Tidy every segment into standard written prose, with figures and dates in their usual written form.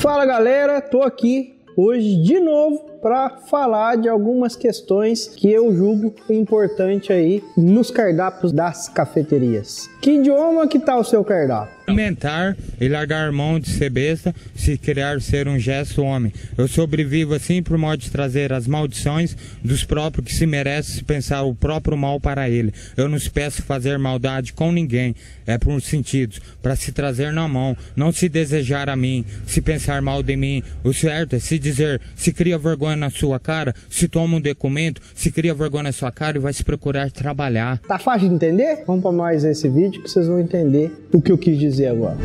Fala galera, tô aqui hoje de novo para falar de algumas questões que eu julgo importante aí nos cardápios das cafeterias. Que idioma que tá o seu cardápio? Alimentar e largar mão de ser besta, se criar ser um gesto homem. Eu sobrevivo assim por modo de trazer as maldições dos próprios que se merecem se pensar o próprio mal para ele. Eu não se peço fazer maldade com ninguém, é por sentidos, para se trazer na mão, não se desejar a mim, se pensar mal de mim. O certo é se dizer, se cria vergonha na sua cara, se toma um documento, se cria vergonha na sua cara e vai se procurar trabalhar. Tá fácil de entender? Vamos para mais esse vídeo que vocês vão entender o que eu quis dizer agora.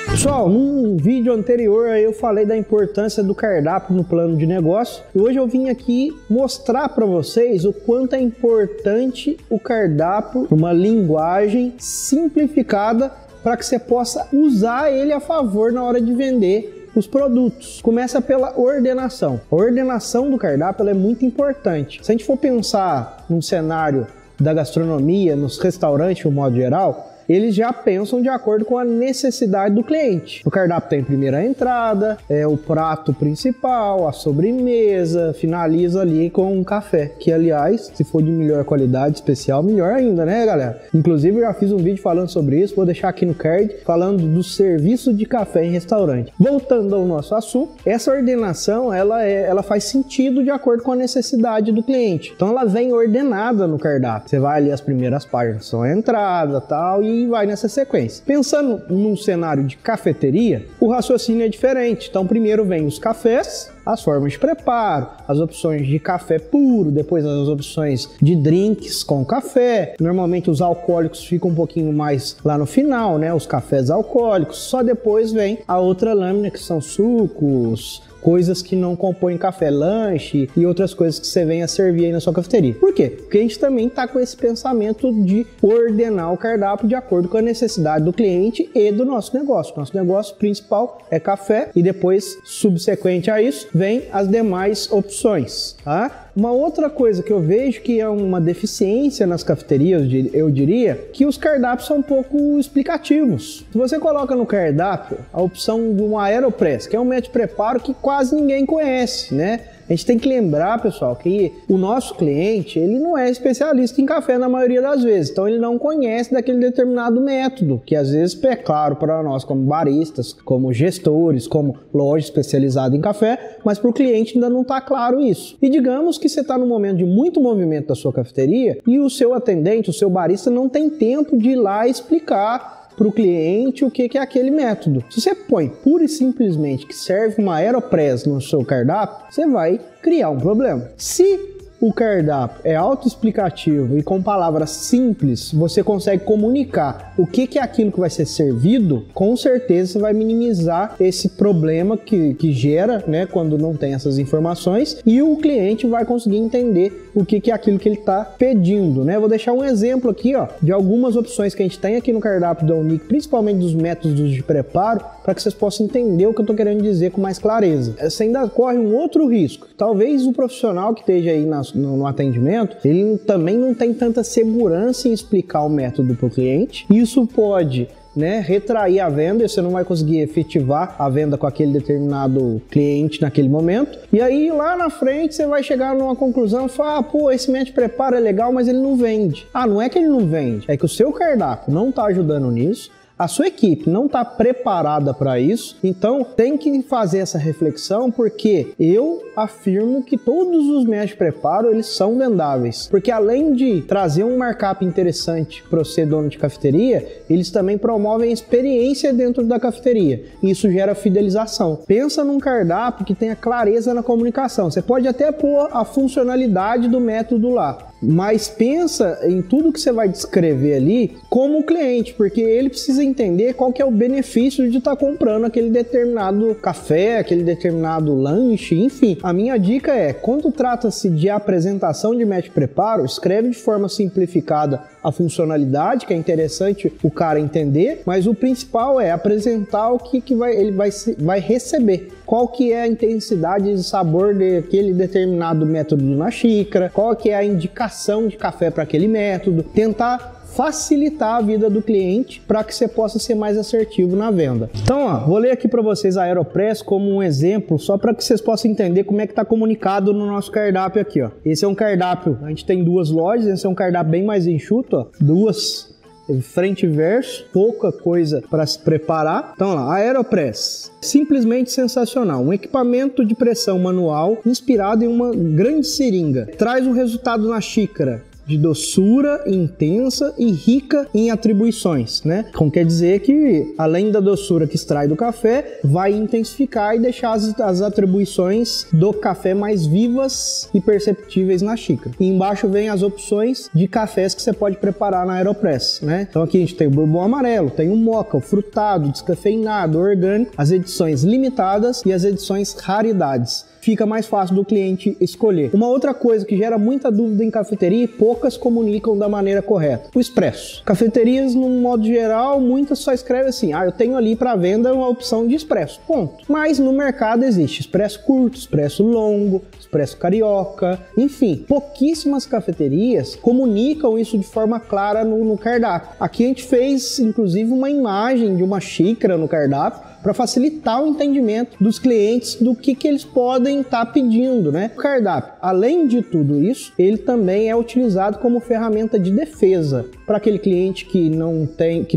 Pessoal, num vídeo anterior eu falei da importância do cardápio no plano de negócio e hoje eu vim aqui mostrar para vocês o quanto é importante o cardápio numa linguagem simplificada para que você possa usar ele a favor na hora de vender os produtos. Começa pela ordenação. A ordenação do cardápio ela é muito importante. Se a gente for pensar num cenário da gastronomia, nos restaurantes, de um modo geral, eles já pensam de acordo com a necessidade do cliente. O cardápio tem primeira entrada, o prato principal, a sobremesa, finaliza ali com um café, que aliás, se for de melhor qualidade, especial, melhor ainda, né galera? Inclusive eu já fiz um vídeo falando sobre isso, vou deixar aqui no card, falando do serviço de café em restaurante. Voltando ao nosso assunto, essa ordenação, ela faz sentido de acordo com a necessidade do cliente. Então ela vem ordenada no cardápio. Você vai ali, as primeiras páginas são a entrada, tal, e vai nessa sequência. Pensando num cenário de cafeteria, o raciocínio é diferente. Então primeiro vem os cafés, as formas de preparo, as opções de café puro, depois as opções de drinks com café. Normalmente os alcoólicos ficam um pouquinho mais lá no final, né? Os cafés alcoólicos. Só depois vem a outra lâmina, que são sucos, coisas que não compõem café, lanche e outras coisas que você vem a servir aí na sua cafeteria. Por quê? Porque a gente também está com esse pensamento de ordenar o cardápio de acordo com a necessidade do cliente e do nosso negócio. Nosso negócio principal é café e depois, subsequente a isso, vem as demais opções, tá? Uma outra coisa que eu vejo que é uma deficiência nas cafeterias, eu diria, que os cardápios são um pouco explicativos. Se você coloca no cardápio a opção de um AeroPress, que é um método de preparo que quase ninguém conhece, né? A gente tem que lembrar, pessoal, que o nosso cliente, ele não é especialista em café na maioria das vezes, então ele não conhece daquele determinado método, que às vezes é claro para nós como baristas, como gestores, como loja especializada em café, mas para o cliente ainda não está claro isso. E digamos que você está num momento de muito movimento da sua cafeteria e o seu atendente, o seu barista não tem tempo de ir lá explicar para o cliente o que é aquele método. Se você põe pura e simplesmente que serve uma AeroPress no seu cardápio, você vai criar um problema. Se o cardápio é autoexplicativo e com palavras simples você consegue comunicar o que é aquilo que vai ser servido, com certeza você vai minimizar esse problema que gera, né, quando não tem essas informações, e o cliente vai conseguir entender o que é aquilo que ele está pedindo, né? Vou deixar um exemplo aqui, ó, de algumas opções que a gente tem aqui no cardápio da Unique, principalmente dos métodos de preparo, para que vocês possam entender o que eu estou querendo dizer com mais clareza. Você ainda corre um outro risco. Talvez o profissional que esteja aí no atendimento, ele também não tem tanta segurança em explicar o método para o cliente. Isso pode, né, retrair a venda e você não vai conseguir efetivar a venda com aquele determinado cliente naquele momento. E aí lá na frente você vai chegar numa conclusão e falar, pô, esse método de preparo é legal, mas ele não vende. Ah, não é que ele não vende, é que o seu cardápio não está ajudando nisso. A sua equipe não está preparada para isso, então tem que fazer essa reflexão, porque eu afirmo que todos os métodos de preparo eles são vendáveis, porque além de trazer um markup interessante para você, dono de cafeteria, eles também promovem experiência dentro da cafeteria, e isso gera fidelização. Pensa num cardápio que tenha clareza na comunicação, você pode até pôr a funcionalidade do método lá, mas pensa em tudo que você vai descrever ali como cliente, porque ele precisa entender qual que é o benefício de estar comprando aquele determinado café, aquele determinado lanche, enfim. A minha dica é, quando trata-se de apresentação de método de preparo, escreve de forma simplificada a funcionalidade, que é interessante o cara entender, mas o principal é apresentar o que ele vai receber. Qual que é a intensidade de sabor daquele determinado método na xícara, qual que é a indicação de café para aquele método, tentar facilitar a vida do cliente para que você possa ser mais assertivo na venda. Então, ó, vou ler aqui para vocês a Aeropress como um exemplo, só para que vocês possam entender como é que está comunicado no nosso cardápio aqui, ó. Esse é um cardápio, a gente tem 2 lojas, esse é um cardápio bem mais enxuto, ó, 2 frente e verso, pouca coisa para se preparar. Então lá, a Aeropress, simplesmente sensacional, um equipamento de pressão manual inspirado em uma grande seringa, traz um resultado na xícara de doçura intensa e rica em atribuições, né? Então quer dizer que, além da doçura que extrai do café, vai intensificar e deixar as atribuições do café mais vivas e perceptíveis na xícara. E embaixo vem as opções de cafés que você pode preparar na Aeropress, né? Então aqui a gente tem o bourbon amarelo, tem o mocha, o frutado, descafeinado, orgânico, as edições limitadas e as edições raridades. Fica mais fácil do cliente escolher. Uma outra coisa que gera muita dúvida em cafeteria e poucas comunicam da maneira correta: o expresso. Cafeterias, no modo geral, muitas só escrevem assim: eu tenho ali para venda uma opção de expresso, ponto. Mas no mercado existe expresso curto, expresso longo, expresso carioca, enfim, pouquíssimas cafeterias comunicam isso de forma clara no cardápio. Aqui a gente fez, inclusive, uma imagem de uma xícara no cardápio para facilitar o entendimento dos clientes do que eles podem estar pedindo, né? O cardápio, além de tudo isso, ele também é utilizado como ferramenta de defesa para aquele cliente que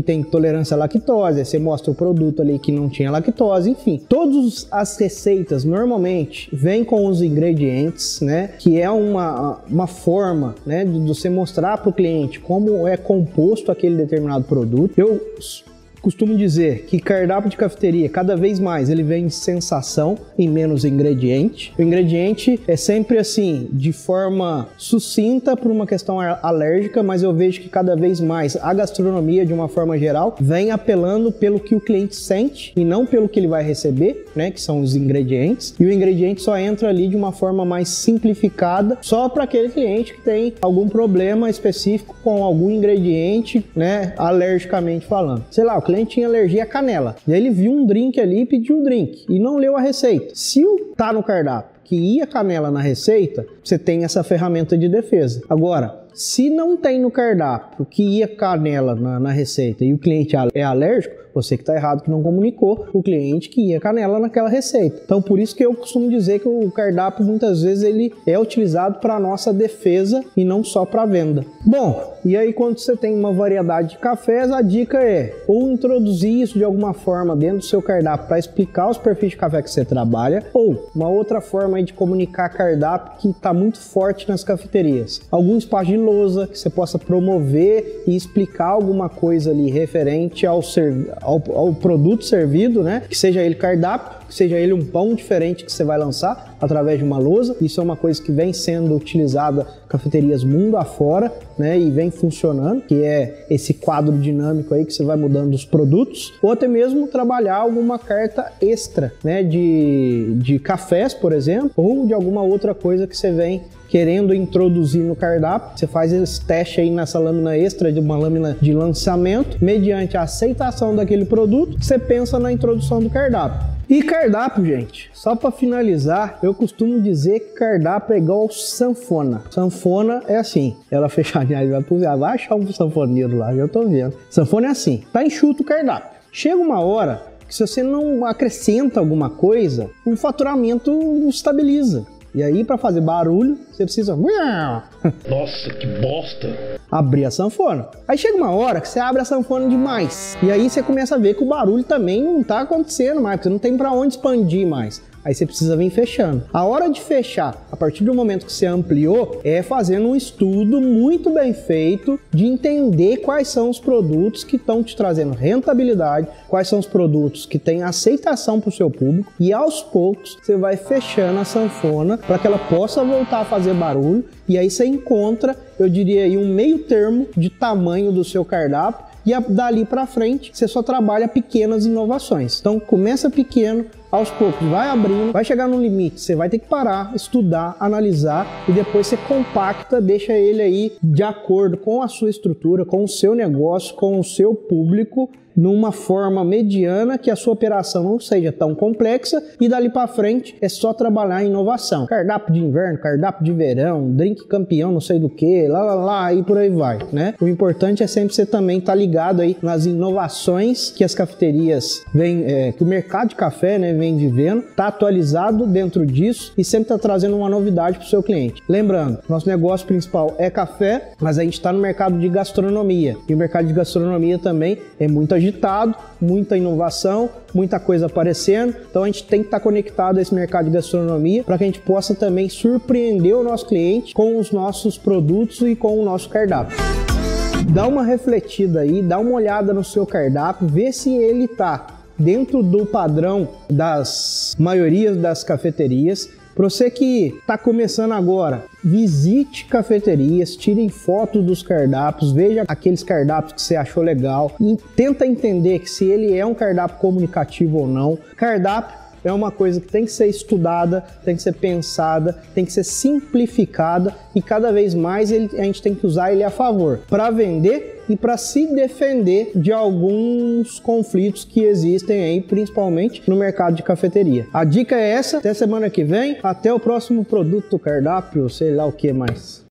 tem intolerância à lactose. Você mostra o produto ali que não tinha lactose, enfim. Todas as receitas normalmente vêm com os ingredientes, né? Que é uma forma, né, de você mostrar para o cliente como é composto aquele determinado produto. Eu costumo dizer que cardápio de cafeteria, cada vez mais, ele vem de sensação e menos ingrediente. O ingrediente é sempre assim, de forma sucinta por uma questão alérgica, mas eu vejo que cada vez mais a gastronomia, de uma forma geral, vem apelando pelo que o cliente sente e não pelo que ele vai receber, né, que são os ingredientes. E o ingrediente só entra ali de uma forma mais simplificada, só para aquele cliente que tem algum problema específico com algum ingrediente, né, alergicamente falando. Sei lá, o cliente tinha alergia à canela, e aí ele viu um drink ali e pediu o drink e não leu a receita. Se tá no cardápio que ia canela na receita, você tem essa ferramenta de defesa. Agora, se não tem no cardápio que ia canela na receita e o cliente é alérgico, você que está errado, que não comunicou o cliente que ia canela naquela receita. Então, por isso que eu costumo dizer que o cardápio, muitas vezes, ele é utilizado para nossa defesa e não só para venda. Bom, e aí quando você tem uma variedade de cafés, a dica é ou introduzir isso de alguma forma dentro do seu cardápio para explicar os perfis de café que você trabalha, ou uma outra forma de comunicar cardápio que está muito forte nas cafeterias. Algum espaço de lousa que você possa promover e explicar alguma coisa ali referente ao produto servido, né? Que seja ele cardápio, que seja ele um pão diferente que você vai lançar através de uma lousa. Isso é uma coisa que vem sendo utilizada em cafeterias mundo afora, né? E vem funcionando, que é esse quadro dinâmico aí que você vai mudando os produtos. Ou até mesmo trabalhar alguma carta extra, né? De cafés, por exemplo, ou de alguma outra coisa que você vem querendo introduzir no cardápio. Você faz esse teste aí nessa lâmina extra, de uma lâmina de lançamento, mediante a aceitação daquele produto, você pensa na introdução do cardápio. E cardápio, gente, só para finalizar, eu costumo dizer que cardápio é igual sanfona. Sanfona é assim, ela fechadinha, vai achar um sanfoneiro lá, já tô vendo. Sanfona é assim, tá enxuto o cardápio. Chega uma hora que, se você não acrescenta alguma coisa, o faturamento estabiliza. E aí, para fazer barulho, você precisa... Nossa, que bosta! Abrir a sanfona. Aí chega uma hora que você abre a sanfona demais. E aí você começa a ver que o barulho também não tá acontecendo mais, porque não tem para onde expandir mais. Aí você precisa vir fechando. A hora de fechar, a partir do momento que você ampliou, é fazendo um estudo muito bem feito de entender quais são os produtos que estão te trazendo rentabilidade, quais são os produtos que têm aceitação para o seu público, e aos poucos você vai fechando a sanfona para que ela possa voltar a fazer barulho. E aí você encontra, eu diria aí, um meio termo de tamanho do seu cardápio, e dali para frente você só trabalha pequenas inovações. Então começa pequeno, aos poucos, vai abrindo, vai chegar no limite, você vai ter que parar, estudar, analisar e depois você compacta, deixa ele aí de acordo com a sua estrutura, com o seu negócio, com o seu público, numa forma mediana que a sua operação não seja tão complexa e dali para frente é só trabalhar em inovação. Cardápio de inverno, cardápio de verão, drink campeão, não sei do que, lá e por aí vai, né? O importante é sempre você também estar ligado aí nas inovações que as cafeterias vêm, que o mercado de café, né, vem vivendo, tá atualizado dentro disso e sempre tá trazendo uma novidade para o seu cliente. Lembrando, nosso negócio principal é café, mas a gente está no mercado de gastronomia e o mercado de gastronomia também é muito agitado, muita inovação, muita coisa aparecendo, então a gente tem que estar conectado a esse mercado de gastronomia para que a gente possa também surpreender o nosso cliente com os nossos produtos e com o nosso cardápio. Dá uma refletida aí, dá uma olhada no seu cardápio, vê se ele está dentro do padrão das maiorias das cafeterias. Para você que está começando agora, visite cafeterias, tirem fotos dos cardápios, veja aqueles cardápios que você achou legal e tenta entender que se ele é um cardápio comunicativo ou não. Cardápio é uma coisa que tem que ser estudada, tem que ser pensada, tem que ser simplificada e cada vez mais a gente tem que usar ele a favor para vender e para se defender de alguns conflitos que existem aí, principalmente no mercado de cafeteria. A dica é essa, até semana que vem, até o próximo produto do cardápio, sei lá o que mais.